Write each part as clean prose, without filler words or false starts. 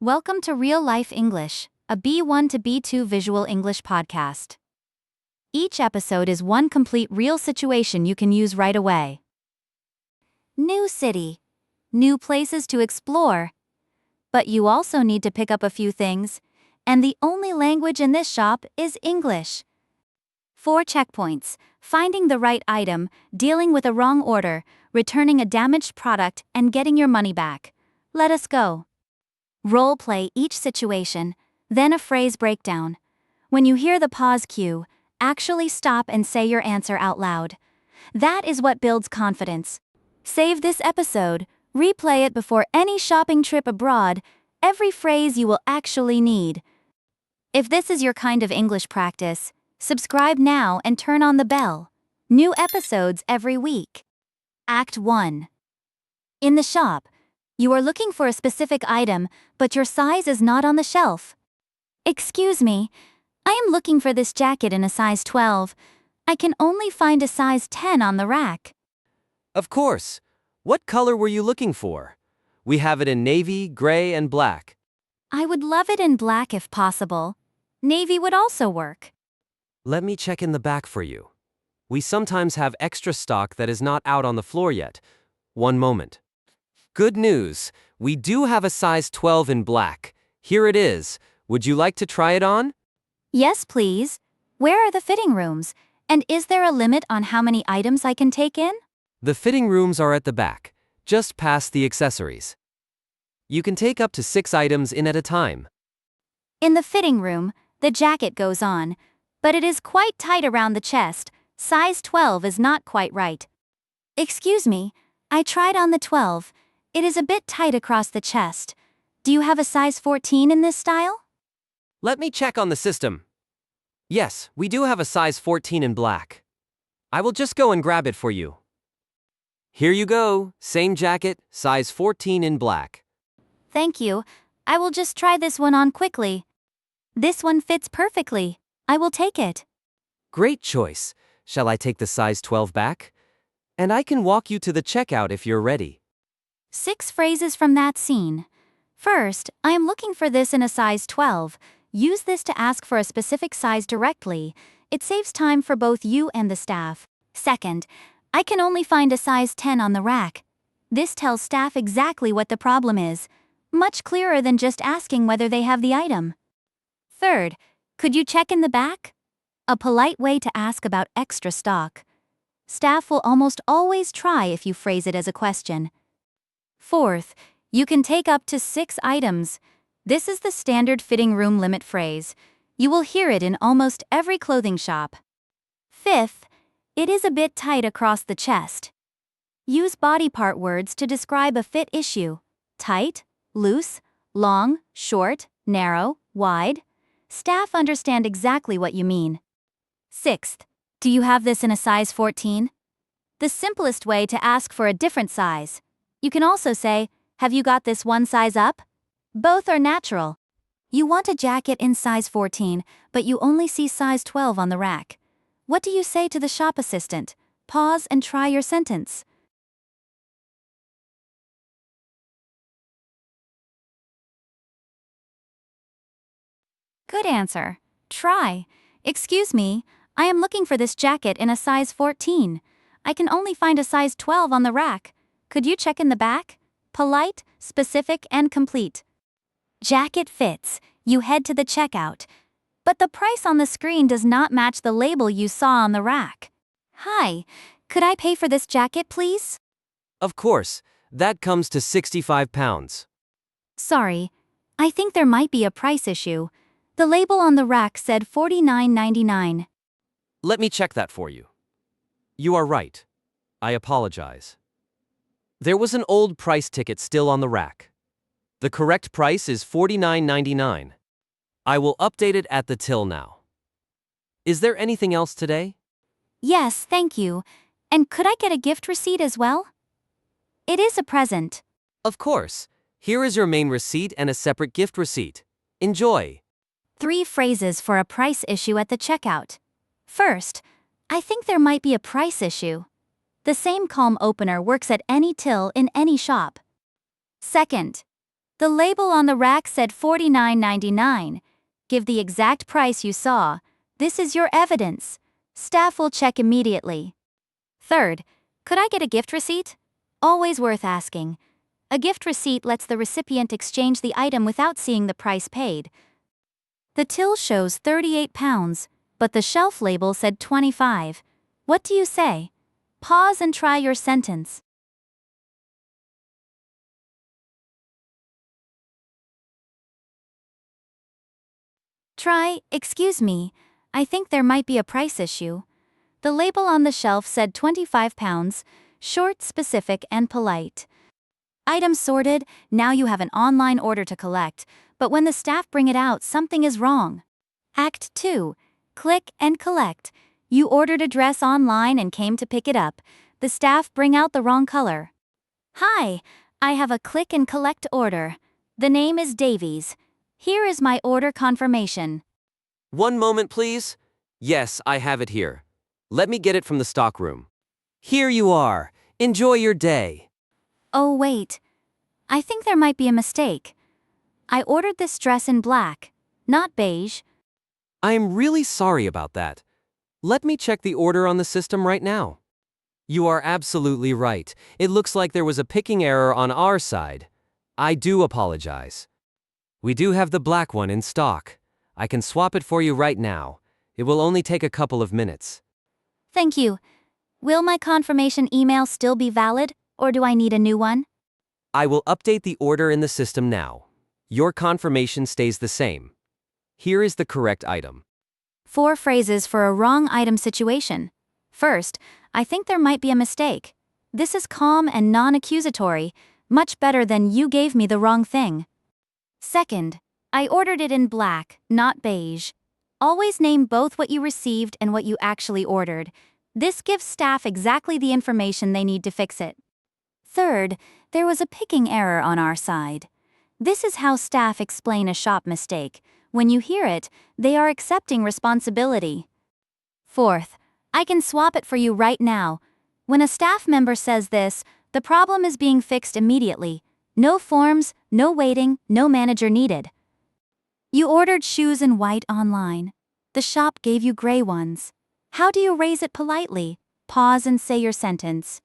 Welcome to Real Life English, a B1 to B2 visual English podcast. Each episode is one complete real situation you can use right away. New city. New places to explore. But you also need to pick up a few things, and the only language in this shop is English. 4 checkpoints: finding the right item, dealing with a wrong order, returning a damaged product, and getting your money back. Let us go. Role play each situation, then a phrase breakdown. When you hear the pause cue, actually stop and say your answer out loud. That is what builds confidence. Save this episode, replay it before any shopping trip abroad, every phrase you will actually need. If this is your kind of English practice, subscribe now and turn on the bell. New episodes every week. Act 1. In the shop. You are looking for a specific item, but your size is not on the shelf. Excuse me, I am looking for this jacket in a size 12. I can only find a size 10 on the rack. Of course. What color were you looking for? We have it in navy, gray, and black. I would love it in black if possible. Navy would also work. Let me check in the back for you. We sometimes have extra stock that is not out on the floor yet. One moment. Good news, we do have a size 12 in black. Here it is. Would you like to try it on? Yes, please. Where are the fitting rooms? And is there a limit on how many items I can take in? The fitting rooms are at the back, just past the accessories. You can take up to 6 items in at a time. In the fitting room, the jacket goes on, but it is quite tight around the chest. Size 12 is not quite right. Excuse me, I tried on the 12. It is a bit tight across the chest. Do you have a size 14 in this style? Let me check on the system. Yes, we do have a size 14 in black. I will just go and grab it for you. Here you go, same jacket, size 14 in black. Thank you. I will just try this one on quickly. This one fits perfectly. I will take it. Great choice. Shall I take the size 12 back? And I can walk you to the checkout if you're ready. 6 phrases from that scene. First, I am looking for this in a size 12. Use this to ask for a specific size directly. It saves time for both you and the staff. Second, I can only find a size 10 on the rack. This tells staff exactly what the problem is. Much clearer than just asking whether they have the item. Third, could you check in the back? A polite way to ask about extra stock. Staff will almost always try if you phrase it as a question. Fourth, you can take up to 6 items. This is the standard fitting room limit phrase. You will hear it in almost every clothing shop. Fifth, it is a bit tight across the chest. Use body part words to describe a fit issue. Tight, loose, long, short, narrow, wide. Staff understand exactly what you mean. Sixth, do you have this in a size 14? The simplest way to ask for a different size. You can also say, have you got this one size up? Both are natural. You want a jacket in size 14, but you only see size 12 on the rack. What do you say to the shop assistant? Pause and try your sentence. Good answer. Try. Excuse me, I am looking for this jacket in a size 14. I can only find a size 12 on the rack. Could you check in the back? Polite, specific, and complete. Jacket fits. You head to the checkout. But the price on the screen does not match the label you saw on the rack. Hi, could I pay for this jacket, please? Of course, that comes to 65 pounds. Sorry, I think there might be a price issue. The label on the rack said $49.99. Let me check that for you. You are right. I apologize. There was an old price ticket still on the rack. The correct price is $49.99. I will update it at the till now. Is there anything else today? Yes, thank you. And could I get a gift receipt as well? It is a present. Of course. Here is your main receipt and a separate gift receipt. Enjoy. 3 phrases for a price issue at the checkout. First, I think there might be a price issue. The same calm opener works at any till in any shop. Second, The label on the rack said $49.99. Give the exact price you saw. This is your evidence. Staff will check immediately. Third, could I get a gift receipt? Always worth asking. A gift receipt lets the recipient exchange the item without seeing the price paid. The till shows 38 pounds, but the shelf label said 25. What do you say? Pause and try your sentence. Try, excuse me, I think there might be a price issue. The label on the shelf said 25 pounds, short, specific, and polite. Item sorted, now you have an online order to collect, but when the staff bring it out, something is wrong. Act 2. Click and collect. You ordered a dress online and came to pick it up. The staff bring out the wrong color. Hi, I have a click and collect order. The name is Davies. Here is my order confirmation. One moment, please. Yes, I have it here. Let me get it from the stockroom. Here you are. Enjoy your day. Oh wait, I think there might be a mistake. I ordered this dress in black, not beige. I'm really sorry about that. Let me check the order on the system right now. You are absolutely right. It looks like there was a picking error on our side. I do apologize. We do have the black one in stock. I can swap it for you right now. It will only take a couple of minutes. Thank you. Will my confirmation email still be valid, or do I need a new one? I will update the order in the system now. Your confirmation stays the same. Here is the correct item. 4 phrases for a wrong item situation. First, I think there might be a mistake. This is calm and non-accusatory, much better than you gave me the wrong thing. Second, I ordered it in black, not beige. Always name both what you received and what you actually ordered. This gives staff exactly the information they need to fix it. Third, there was a picking error on our side. This is how staff explain a shop mistake. When you hear it, they are accepting responsibility. Fourth, I can swap it for you right now. When a staff member says this, the problem is being fixed immediately. No forms, no waiting, no manager needed. You ordered shoes in white online. The shop gave you gray ones. How do you raise it politely? Pause and say your sentence.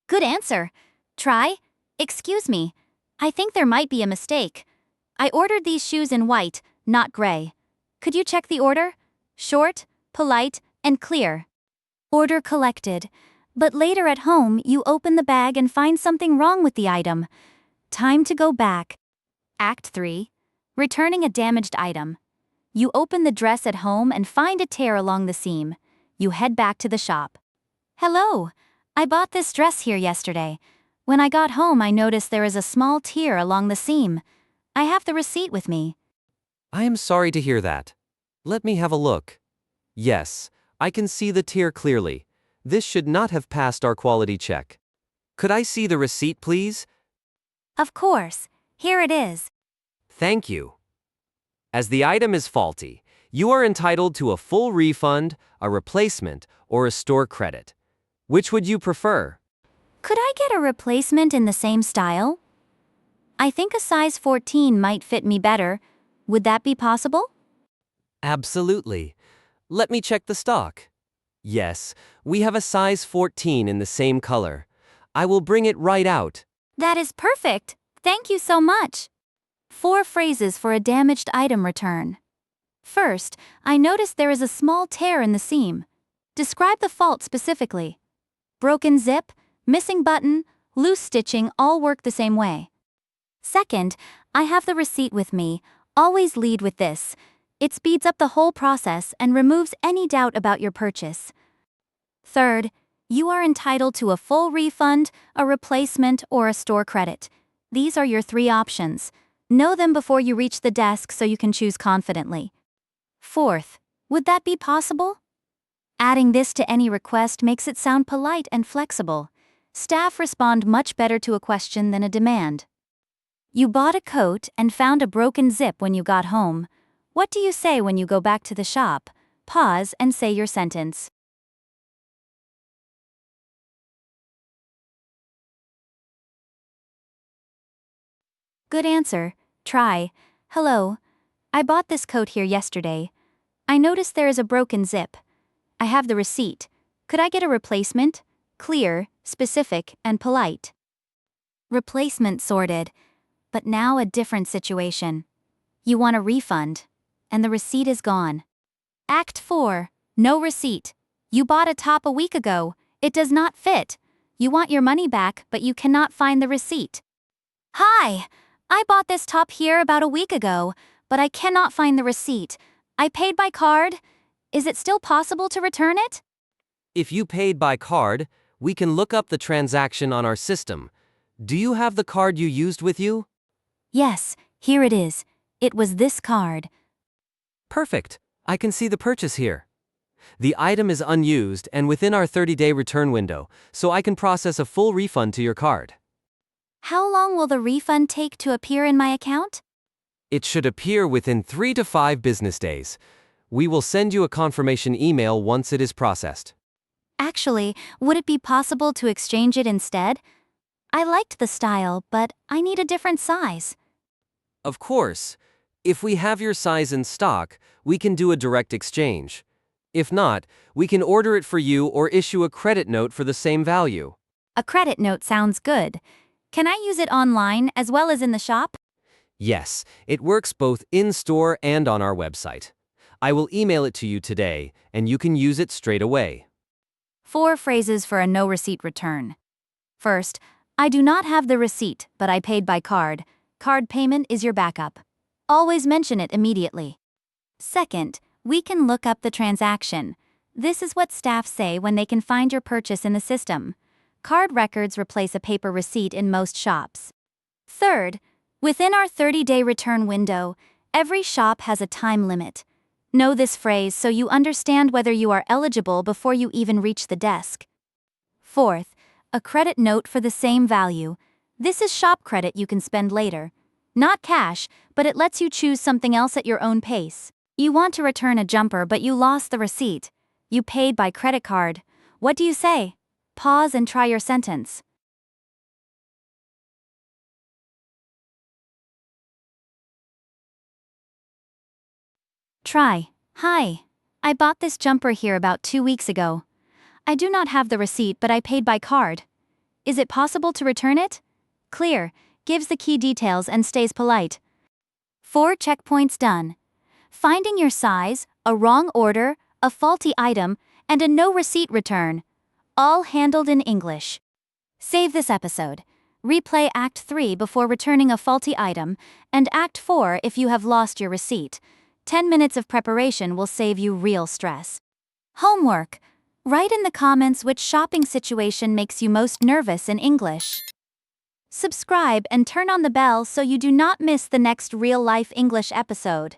Good answer. Try, excuse me, I think there might be a mistake. I ordered these shoes in white, not gray. Could you check the order? Short, polite, and clear. Order collected. But later at home, you open the bag and find something wrong with the item. Time to go back. Act 3. Returning a damaged item. You open the dress at home and find a tear along the seam. You head back to the shop. Hello, I bought this dress here yesterday. When I got home, I noticed there is a small tear along the seam. I have the receipt with me. I am sorry to hear that. Let me have a look. Yes, I can see the tear clearly. This should not have passed our quality check. Could I see the receipt, please? Of course, here it is. Thank you. As the item is faulty, you are entitled to a full refund, a replacement, or a store credit. Which would you prefer? Could I get a replacement in the same style? I think a size 14 might fit me better. Would that be possible? Absolutely. Let me check the stock. Yes, we have a size 14 in the same color. I will bring it right out. That is perfect. Thank you so much. 4 phrases for a damaged item return. First, I noticed there is a small tear in the seam. Describe the fault specifically. Broken zip, missing button, loose stitching all work the same way. Second, I have the receipt with me. Always lead with this. It speeds up the whole process and removes any doubt about your purchase. Third, you are entitled to a full refund, a replacement, or a store credit. These are your 3 options. Know them before you reach the desk so you can choose confidently. Fourth, would that be possible? Adding this to any request makes it sound polite and flexible. Staff respond much better to a question than a demand. You bought a coat and found a broken zip when you got home. What do you say when you go back to the shop? Pause and say your sentence. Good answer. Try. Hello. I bought this coat here yesterday. I noticed there is a broken zip. I have the receipt. Could I get a replacement? Clear, specific, and polite. Replacement sorted. But now a different situation. You want a refund. And the receipt is gone. Act 4. No receipt. You bought a top a week ago. It does not fit. You want your money back, but you cannot find the receipt. Hi! I bought this top here about a week ago, but I cannot find the receipt. I paid by card. Is it still possible to return it? If you paid by card, we can look up the transaction on our system. Do you have the card you used with you? Yes, here it is. It was this card. Perfect. I can see the purchase here. The item is unused and within our 30-day return window, so I can process a full refund to your card. How long will the refund take to appear in my account? It should appear within 3 to 5 business days. We will send you a confirmation email once it is processed. Actually, would it be possible to exchange it instead? I liked the style, but I need a different size. Of course. If we have your size in stock, we can do a direct exchange. If not, we can order it for you or issue a credit note for the same value. A credit note sounds good. Can I use it online as well as in the shop? Yes, it works both in-store and on our website. I will email it to you today, and you can use it straight away. 4 phrases for a no receipt return. First, I do not have the receipt, but I paid by card. Card payment is your backup. Always mention it immediately. Second, we can look up the transaction. This is what staff say when they can find your purchase in the system. Card records replace a paper receipt in most shops. Third, within our 30-day return window, every shop has a time limit. Know this phrase so you understand whether you are eligible before you even reach the desk. Fourth, a credit note for the same value. This is shop credit you can spend later. Not cash, but it lets you choose something else at your own pace. You want to return a jumper but you lost the receipt. You paid by credit card. What do you say? Pause and try your sentence. Try. Hi. I bought this jumper here about 2 weeks ago. I do not have the receipt but I paid by card. Is it possible to return it? Clear. Gives the key details and stays polite. 4 checkpoints done. Finding your size, a wrong order, a faulty item, and a no receipt return. All handled in English. Save this episode. Replay Act 3 before returning a faulty item, and Act 4 if you have lost your receipt. 10 minutes of preparation will save you real stress. Homework. Write in the comments which shopping situation makes you most nervous in English. Subscribe and turn on the bell so you do not miss the next real-life English episode.